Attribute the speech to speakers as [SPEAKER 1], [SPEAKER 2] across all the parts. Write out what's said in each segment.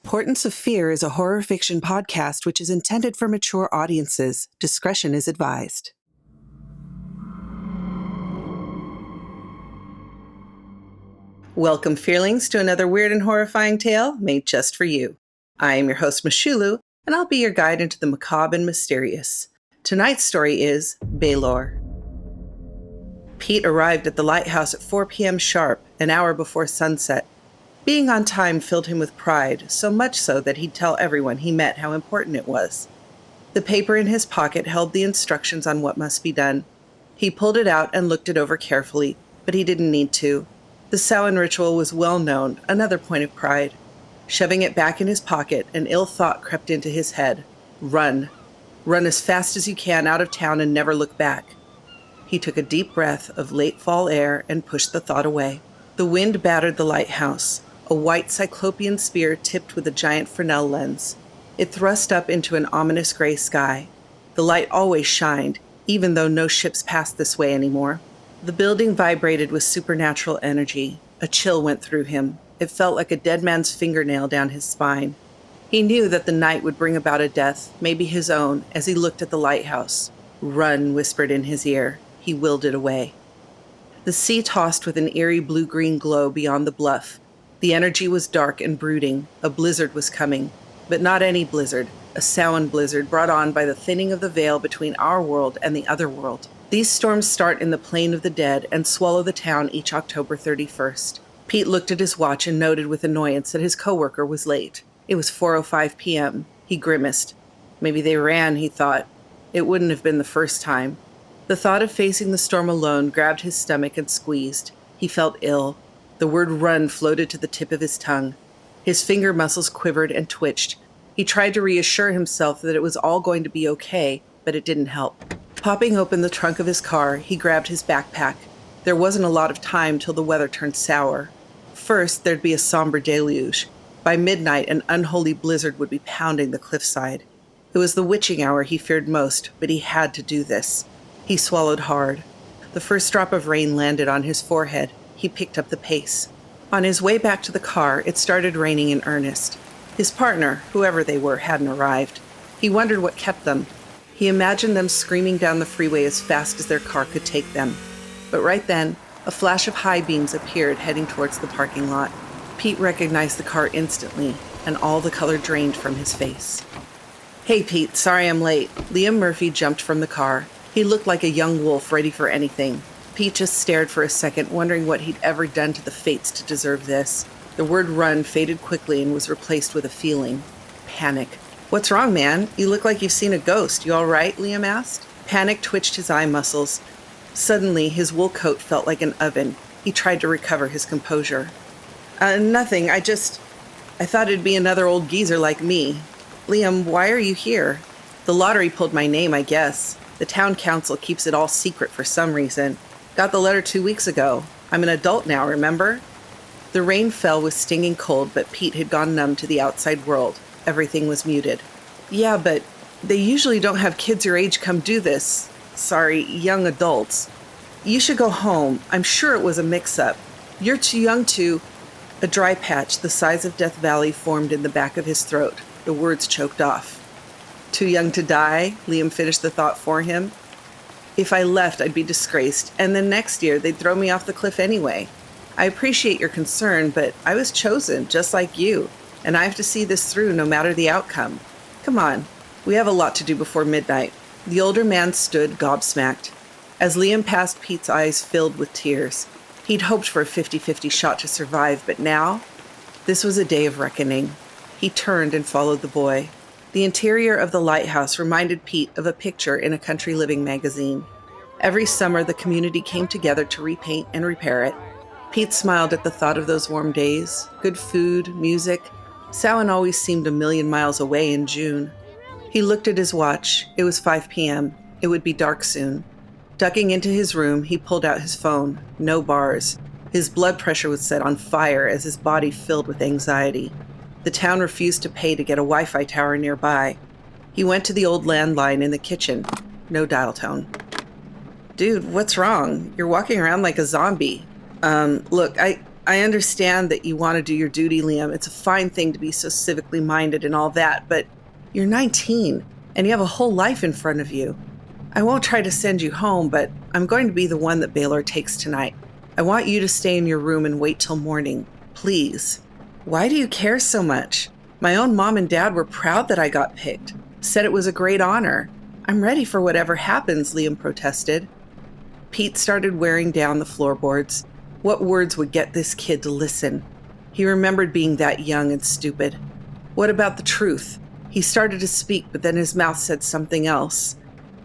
[SPEAKER 1] Portents of Fear is a horror fiction podcast which is intended for mature audiences. Discretion is advised. Welcome, Fearlings, to another weird and horrifying tale made just for you. I am your host, Michulhu, and I'll be your guide into the macabre and mysterious. Tonight's story is Balor. Pete arrived at the lighthouse at 4 p.m. sharp, an hour before sunset. Being on time filled him with pride, so much so that he'd tell everyone he met how important it was. The paper in his pocket held the instructions on what must be done. He pulled it out and looked it over carefully, but he didn't need to. The Samhain ritual was well known, another point of pride. Shoving it back in his pocket, an ill thought crept into his head. Run. Run as fast as you can out of town and never look back. He took a deep breath of late fall air and pushed the thought away. The wind battered the lighthouse. A white cyclopean spear tipped with a giant Fresnel lens. It thrust up into an ominous gray sky. The light always shined, even though no ships passed this way anymore. The building vibrated with supernatural energy. A chill went through him. It felt like a dead man's fingernail down his spine. He knew that the night would bring about a death, maybe his own, as he looked at the lighthouse. Run, whispered in his ear. He willed it away. The sea tossed with an eerie blue-green glow beyond the bluff. The energy was dark and brooding. A blizzard was coming. But not any blizzard. A Samhain blizzard brought on by the thinning of the veil between our world and the other world. These storms start in the Plain of the Dead and swallow the town each October 31st. Pete looked at his watch and noted with annoyance that his coworker was late. It was 4:05 p.m. He grimaced. Maybe they ran, he thought. It wouldn't have been the first time. The thought of facing the storm alone grabbed his stomach and squeezed. He felt ill. The word run floated to the tip of his tongue. His finger muscles quivered and twitched. He tried to reassure himself that it was all going to be okay, but it didn't help. Popping open the trunk of his car, he grabbed his backpack. There wasn't a lot of time till the weather turned sour. First, there'd be a somber deluge. By midnight, an unholy blizzard would be pounding the cliffside. It was the witching hour he feared most, but he had to do this. He swallowed hard. The first drop of rain landed on his forehead. He picked up the pace. On his way back to the car, it started raining in earnest. His partner, whoever they were, hadn't arrived. He wondered what kept them. He imagined them screaming down the freeway as fast as their car could take them. But right then, a flash of high beams appeared heading towards the parking lot. Pete recognized the car instantly, and all the color drained from his face. "Hey, Pete, sorry I'm late." Liam Murphy jumped from the car. He looked like a young wolf ready for anything. Pete just stared for a second, wondering what he'd ever done to the fates to deserve this. The word run faded quickly and was replaced with a feeling. Panic. "What's wrong, man? You look like you've seen a ghost. You all right?" Liam asked. Panic twitched his eye muscles. Suddenly, his wool coat felt like an oven. He tried to recover his composure. Nothing. I thought it'd be another old geezer like me." "Liam, why are you here?" "The lottery pulled my name, I guess. The town council keeps it all secret for some reason. Got the letter 2 weeks ago. I'm an adult now, remember?" The rain fell with stinging cold, but Pete had gone numb to the outside world. Everything was muted. "Yeah, but they usually don't have kids your age come do this. Sorry, young adults. You should go home. I'm sure it was a mix-up. You're too young to—" A dry patch the size of Death Valley formed in the back of his throat. The words choked off. "Too young to die?" Liam finished the thought for him. "If I left, I'd be disgraced, and then next year they'd throw me off the cliff anyway. I appreciate your concern, but I was chosen, just like you, and I have to see this through no matter the outcome. Come on, we have a lot to do before midnight." The older man stood gobsmacked. As Liam passed, Pete's eyes filled with tears. He'd hoped for a 50-50 shot to survive, but now? This was a day of reckoning. He turned and followed the boy. The interior of the lighthouse reminded Pete of a picture in a country living magazine. Every summer, the community came together to repaint and repair it. Pete smiled at the thought of those warm days. Good food, music. Samhain always seemed a million miles away in June. He looked at his watch. It was 5 p.m. It would be dark soon. Ducking into his room, he pulled out his phone. No bars. His blood pressure was set on fire as his body filled with anxiety. The town refused to pay to get a Wi-Fi tower nearby. He went to the old landline in the kitchen. No dial tone. "Dude, what's wrong? You're walking around like a zombie." Look, I understand that you want to do your duty, Liam. It's a fine thing to be so civically minded and all that, but you're 19 and you have a whole life in front of you. I won't try to send you home, but I'm going to be the one that Balor takes tonight. I want you to stay in your room and wait till morning. Please. Why do you care so much? My own mom and dad were proud that I got picked. Said it was a great honor. I'm ready for whatever happens, Liam protested. Pete started wearing down the floorboards. What words would get this kid to listen? He remembered being that young and stupid. What about the truth? He started to speak, but then his mouth said something else.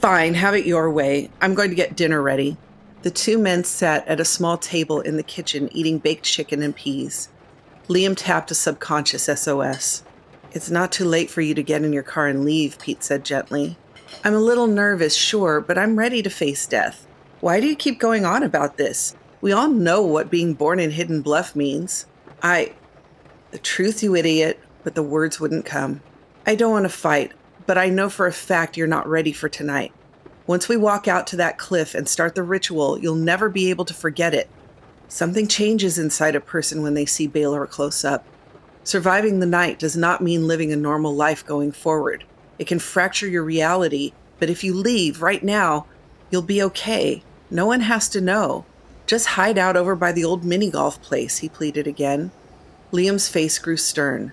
[SPEAKER 1] Fine, have it your way. I'm going to get dinner ready. The two men sat at a small table in the kitchen eating baked chicken and peas. Liam tapped a subconscious SOS. It's not too late for you to get in your car and leave, Pete said gently. I'm a little nervous, sure, but I'm ready to face death. Why do you keep going on about this? We all know what being born in Hidden Bluff means. The truth, you idiot, but the words wouldn't come. I don't want to fight, but I know for a fact you're not ready for tonight. Once we walk out to that cliff and start the ritual, you'll never be able to forget it. Something changes inside a person when they see Balor close up. Surviving the night does not mean living a normal life going forward. It can fracture your reality, but if you leave right now, you'll be okay. No one has to know. Just hide out over by the old mini-golf place, he pleaded again. Liam's face grew stern.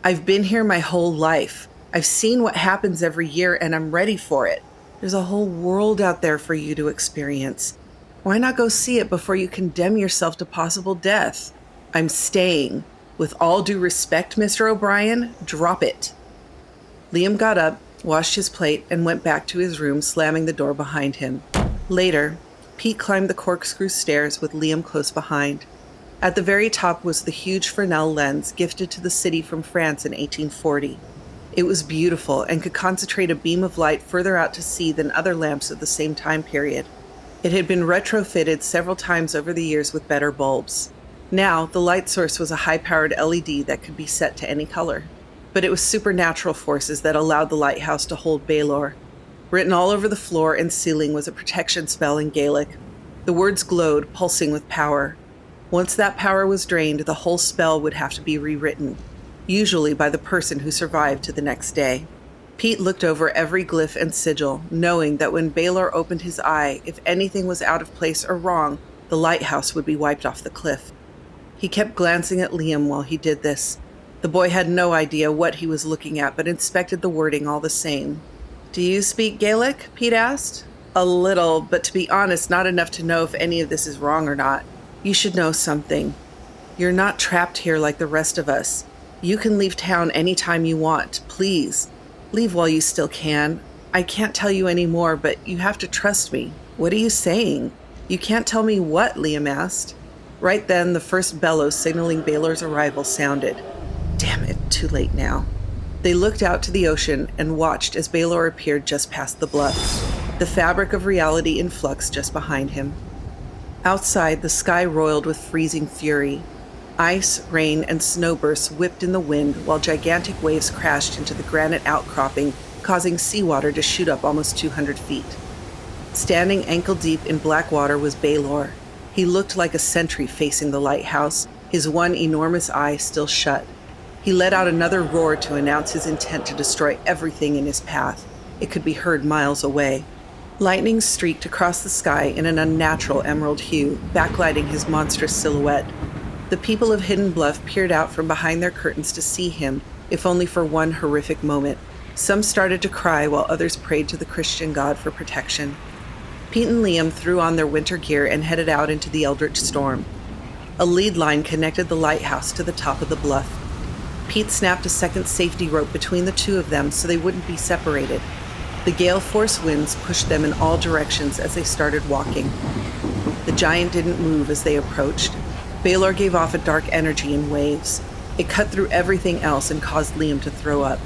[SPEAKER 1] I've been here my whole life. I've seen what happens every year, and I'm ready for it. There's a whole world out there for you to experience. Why not go see it before you condemn yourself to possible death? I'm staying. With all due respect, Mr. O'Brien, drop it. Liam got up, washed his plate, and went back to his room, slamming the door behind him. Later, Pete climbed the corkscrew stairs with Liam close behind. At the very top was the huge Fresnel lens gifted to the city from France in 1840. It was beautiful and could concentrate a beam of light further out to sea than other lamps of the same time period. It had been retrofitted several times over the years with better bulbs. Now, the light source was a high-powered LED that could be set to any color. But it was supernatural forces that allowed the lighthouse to hold Balor. Written all over the floor and ceiling was a protection spell in Gaelic. The words glowed, pulsing with power. Once that power was drained, the whole spell would have to be rewritten, usually by the person who survived to the next day. Pete looked over every glyph and sigil, knowing that when Balor opened his eye, if anything was out of place or wrong, the lighthouse would be wiped off the cliff. He kept glancing at Liam while he did this. The boy had no idea what he was looking at, but inspected the wording all the same. Do you speak Gaelic? Pete asked. A little, but to be honest, not enough to know if any of this is wrong or not. You should know something. You're not trapped here like the rest of us. You can leave town anytime you want. Please, leave while you still can. I can't tell you any more, but you have to trust me. What are you saying? You can't tell me what? Liam asked. Right then, the first bellow signaling Balor's arrival sounded. Damn it, too late now. They looked out to the ocean and watched as Balor appeared just past the bluff, the fabric of reality in flux just behind him. Outside, the sky roiled with freezing fury. Ice, rain, and snowbursts whipped in the wind while gigantic waves crashed into the granite outcropping, causing seawater to shoot up almost 200 feet. Standing ankle-deep in black water was Balor. He looked like a sentry facing the lighthouse, his one enormous eye still shut. He let out another roar to announce his intent to destroy everything in his path. It could be heard miles away. Lightning streaked across the sky in an unnatural emerald hue, backlighting his monstrous silhouette. The people of Hidden Bluff peered out from behind their curtains to see him, if only for one horrific moment. Some started to cry while others prayed to the Christian God for protection. Pete and Liam threw on their winter gear and headed out into the eldritch storm. A lead line connected the lighthouse to the top of the bluff. Pete snapped a second safety rope between the two of them so they wouldn't be separated. The gale-force winds pushed them in all directions as they started walking. The giant didn't move as they approached. Balor gave off a dark energy in waves. It cut through everything else and caused Liam to throw up.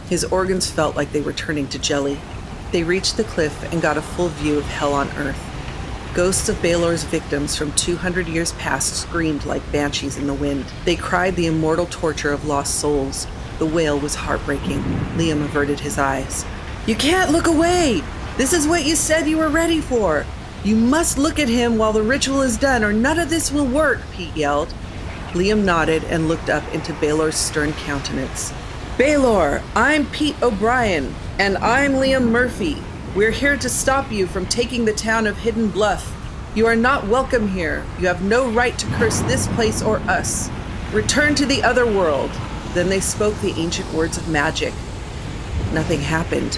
[SPEAKER 1] His organs felt like they were turning to jelly. They reached the cliff and got a full view of hell on earth. Ghosts of Balor's victims from 200 years past screamed like banshees in the wind. They cried the immortal torture of lost souls. The wail was heartbreaking. Liam averted his eyes. You can't look away! This is what you said you were ready for! You must look at him while the ritual is done or none of this will work, Pete yelled. Liam nodded and looked up into Balor's stern countenance. Balor, I'm Pete O'Brien, and I'm Liam Murphy. We're here to stop you from taking the town of Hidden Bluff. You are not welcome here. You have no right to curse this place or us. Return to the other world. Then they spoke the ancient words of magic. Nothing happened.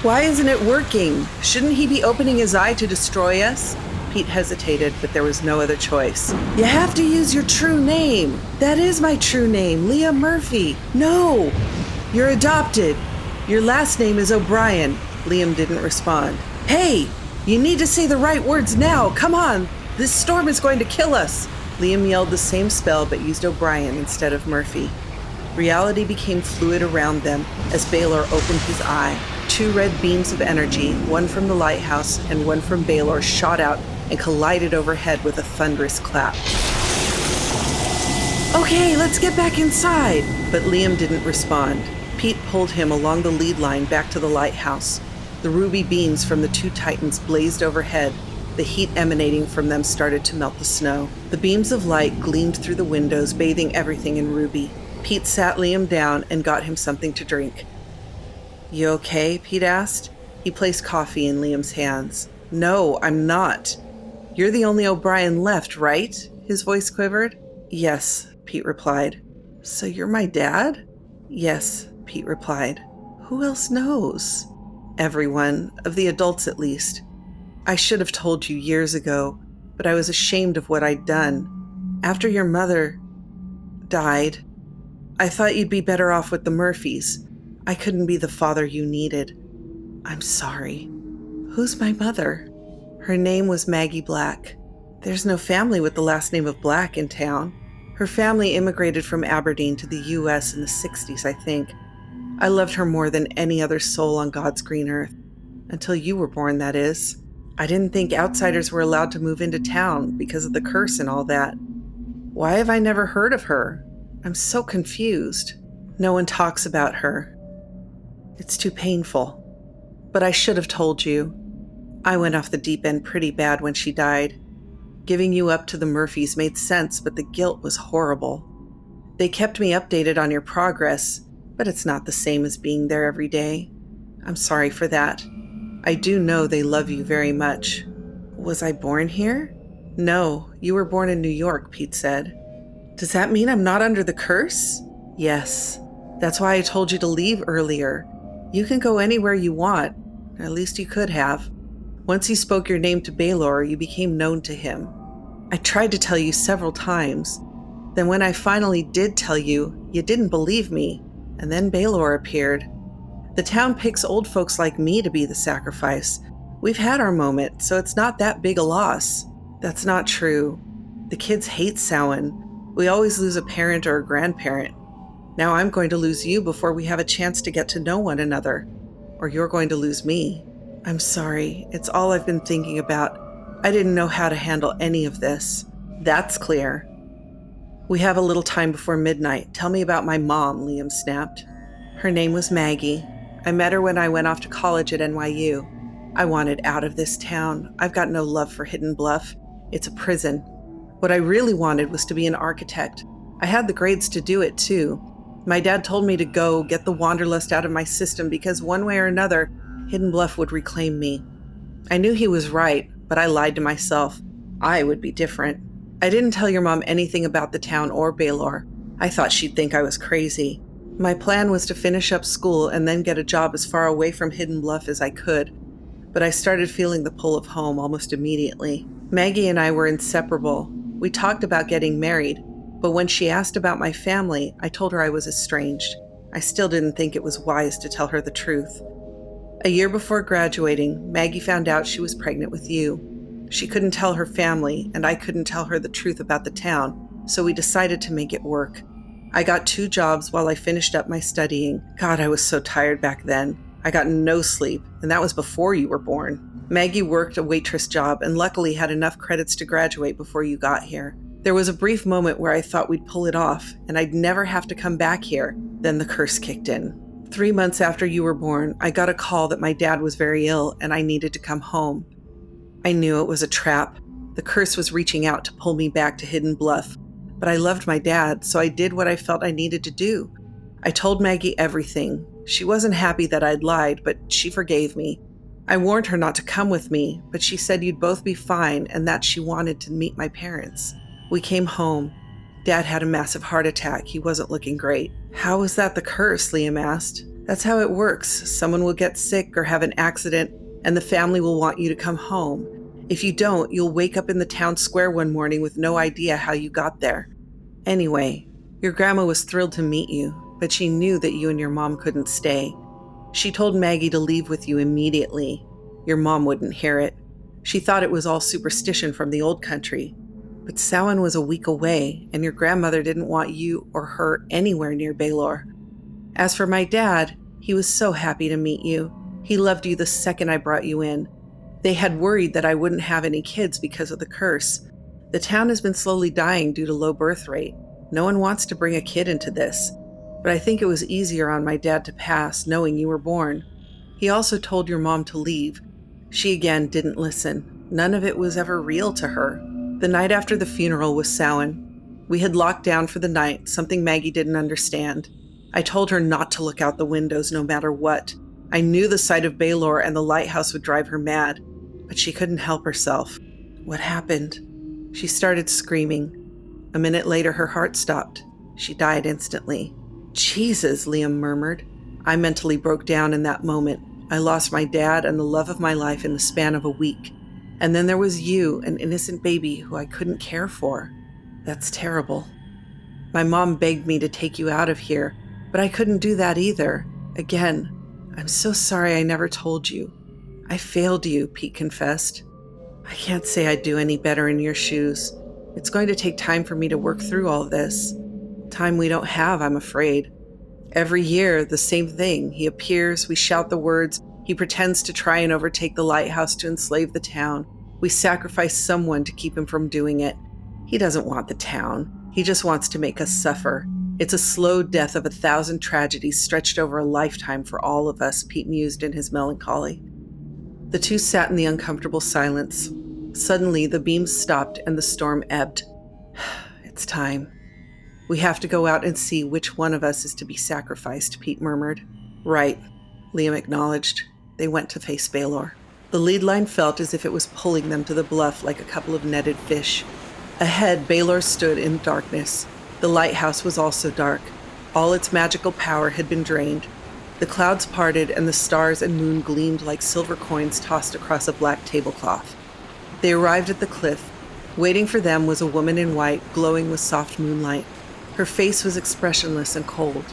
[SPEAKER 1] Why isn't it working? Shouldn't he be opening his eye to destroy us? Pete hesitated, but there was no other choice. You have to use your true name. That is my true name, Liam Murphy. No, you're adopted. Your last name is O'Brien. Liam didn't respond. Hey, you need to say the right words now. Come on, this storm is going to kill us. Liam yelled the same spell, but used O'Brien instead of Murphy. Reality became fluid around them as Balor opened his eye. 2 red beams of energy, one from the lighthouse and one from Balor, shot out and collided overhead with a thunderous clap. Okay, let's get back inside. But Liam didn't respond. Pete pulled him along the lead line back to the lighthouse. The ruby beams from the 2 titans blazed overhead. The heat emanating from them started to melt the snow. The beams of light gleamed through the windows, bathing everything in ruby. Pete sat Liam down and got him something to drink. You okay? Pete asked. He placed coffee in Liam's hands. No, I'm not. You're the only O'Brien left, right? His voice quivered. Yes, Pete replied. So you're my dad? Yes, Pete replied. Who else knows? Everyone, of the adults at least. I should have told you years ago, but I was ashamed of what I'd done. After your mother died, I thought you'd be better off with the Murphys. I couldn't be the father you needed. I'm sorry. Who's my mother? Her name was Maggie Black. There's no family with the last name of Black in town. Her family immigrated from Aberdeen to the U.S. in the 60s, I think. I loved her more than any other soul on God's green earth. Until you were born, that is. I didn't think outsiders were allowed to move into town because of the curse and all that. Why have I never heard of her? I'm so confused. No one talks about her. It's too painful. But I should have told you. I went off the deep end pretty bad when she died. Giving you up to the Murphys made sense, but the guilt was horrible. They kept me updated on your progress, but it's not the same as being there every day. I'm sorry for that. I do know they love you very much. Was I born here? No, you were born in New York, Pete said. Does that mean I'm not under the curse? Yes. That's why I told you to leave earlier. You can go anywhere you want. At least you could have. Once you spoke your name to Balor, you became known to him. I tried to tell you several times. Then when I finally did tell you, you didn't believe me. And then Balor appeared. The town picks old folks like me to be the sacrifice. We've had our moment, so it's not that big a loss. That's not true. The kids hate Samhain. We always lose a parent or a grandparent. Now I'm going to lose you before we have a chance to get to know one another. Or you're going to lose me. I'm sorry. It's all I've been thinking about. I didn't know how to handle any of this. That's clear. We have a little time before midnight. Tell me about my mom, Liam snapped. Her name was Maggie. I met her when I went off to college at NYU. I wanted out of this town. I've got no love for Hidden Bluff. It's a prison. What I really wanted was to be an architect. I had the grades to do it, too. My dad told me to go get the wanderlust out of my system because one way or another, Hidden Bluff would reclaim me. I knew he was right, but I lied to myself. I would be different. I didn't tell your mom anything about the town or Balor. I thought she'd think I was crazy. My plan was to finish up school and then get a job as far away from Hidden Bluff as I could. But I started feeling the pull of home almost immediately. Maggie and I were inseparable. We talked about getting married, but when she asked about my family, I told her I was estranged. I still didn't think it was wise to tell her the truth. A year before graduating, Maggie found out she was pregnant with you. She couldn't tell her family, and I couldn't tell her the truth about the town, so we decided to make it work. I got 2 jobs while I finished up my studying. God, I was so tired back then. I got no sleep, and that was before you were born. Maggie worked a waitress job and luckily had enough credits to graduate before you got here. There was a brief moment where I thought we'd pull it off, and I'd never have to come back here. Then the curse kicked in. 3 months after you were born, I got a call that my dad was very ill and I needed to come home. I knew it was a trap. The curse was reaching out to pull me back to Hidden Bluff. But I loved my dad, so I did what I felt I needed to do. I told Maggie everything. She wasn't happy that I'd lied, but she forgave me. I warned her not to come with me, but she said you'd both be fine and that she wanted to meet my parents. We came home. Dad had a massive heart attack. He wasn't looking great. How was that the curse? Liam asked. That's how it works. Someone will get sick or have an accident, and the family will want you to come home. If you don't, you'll wake up in the town square one morning with no idea how you got there. Anyway, your grandma was thrilled to meet you, but she knew that you and your mom couldn't stay. She told Maggie to leave with you immediately. Your mom wouldn't hear it. She thought it was all superstition from the old country. But Samhain was a week away, and your grandmother didn't want you or her anywhere near Balor. As for my dad, he was so happy to meet you. He loved you the second I brought you in. They had worried that I wouldn't have any kids because of the curse. The town has been slowly dying due to low birth rate. No one wants to bring a kid into this. But I think it was easier on my dad to pass, knowing you were born. He also told your mom to leave. She again didn't listen. None of it was ever real to her. The night after the funeral was Samhain. We had locked down for the night, something Maggie didn't understand. I told her not to look out the windows no matter what. I knew the sight of Balor and the lighthouse would drive her mad, but she couldn't help herself. What happened? She started screaming. A minute later, her heart stopped. She died instantly. Jesus, Liam murmured. I mentally broke down in that moment. I lost my dad and the love of my life in the span of a week. And then there was you, an innocent baby who I couldn't care for. That's terrible. My mom begged me to take you out of here, but I couldn't do that either. Again, I'm so sorry I never told you. I failed you, Pete confessed. I can't say I'd do any better in your shoes. It's going to take time for me to work through all this. Time we don't have, I'm afraid. Every year, the same thing. He appears, we shout the words, he pretends to try and overtake the lighthouse to enslave the town. We sacrifice someone to keep him from doing it. He doesn't want the town. He just wants to make us suffer. It's a slow death of 1,000 tragedies stretched over a lifetime for all of us, Pete mused in his melancholy. The two sat in the uncomfortable silence. Suddenly, the beams stopped and the storm ebbed. It's time. We have to go out and see which one of us is to be sacrificed, Pete murmured. Right, Liam acknowledged. They went to face Balor. The lead line felt as if it was pulling them to the bluff like a couple of netted fish. Ahead, Balor stood in darkness. The lighthouse was also dark. All its magical power had been drained. The clouds parted and the stars and moon gleamed like silver coins tossed across a black tablecloth. They arrived at the cliff. Waiting for them was a woman in white, glowing with soft moonlight. Her face was expressionless and cold.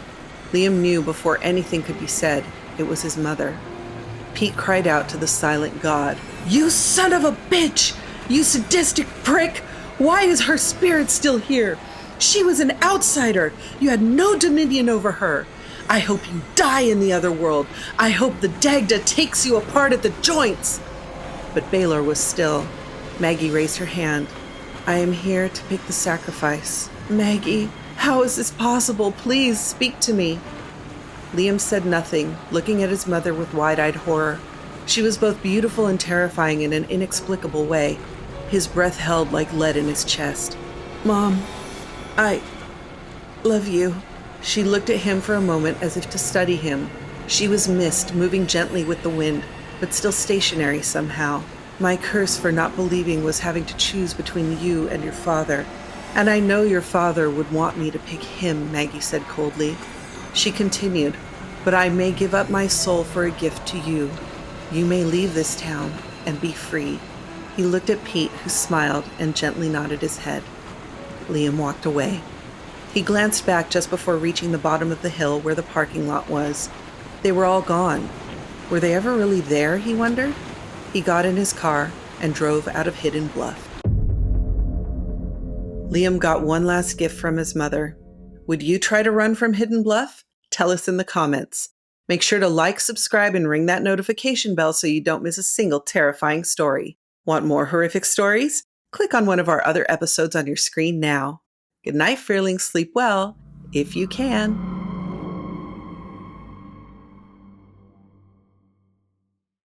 [SPEAKER 1] Liam knew before anything could be said, it was his mother. Pete cried out to the silent god, "You son of a bitch! You sadistic prick! Why is her spirit still here? She was an outsider. You had no dominion over her. I hope you die in the other world. I hope the Dagda takes you apart at the joints." But Balor was still. Maggie raised her hand. "I am here to pick the sacrifice." "Maggie, how is this possible? Please speak to me." Liam said nothing, looking at his mother with wide-eyed horror. She was both beautiful and terrifying in an inexplicable way. His breath held like lead in his chest. "Mom, I love you." She looked at him for a moment as if to study him. She was mist, moving gently with the wind, but still stationary somehow. "My curse for not believing was having to choose between you and your father. And I know your father would want me to pick him," Maggie said coldly. She continued, "But I may give up my soul for a gift to you. You may leave this town and be free." He looked at Pete, who smiled and gently nodded his head. Liam walked away. He glanced back just before reaching the bottom of the hill where the parking lot was. They were all gone. Were they ever really there, he wondered? He got in his car and drove out of Hidden Bluff. Liam got one last gift from his mother. Would you try to run from Hidden Bluff? Tell us in the comments. Make sure to like, subscribe, and ring that notification bell so you don't miss a single terrifying story. Want more horrific stories? Click on one of our other episodes on your screen now. Good night, Fearlings. Sleep well, if you can.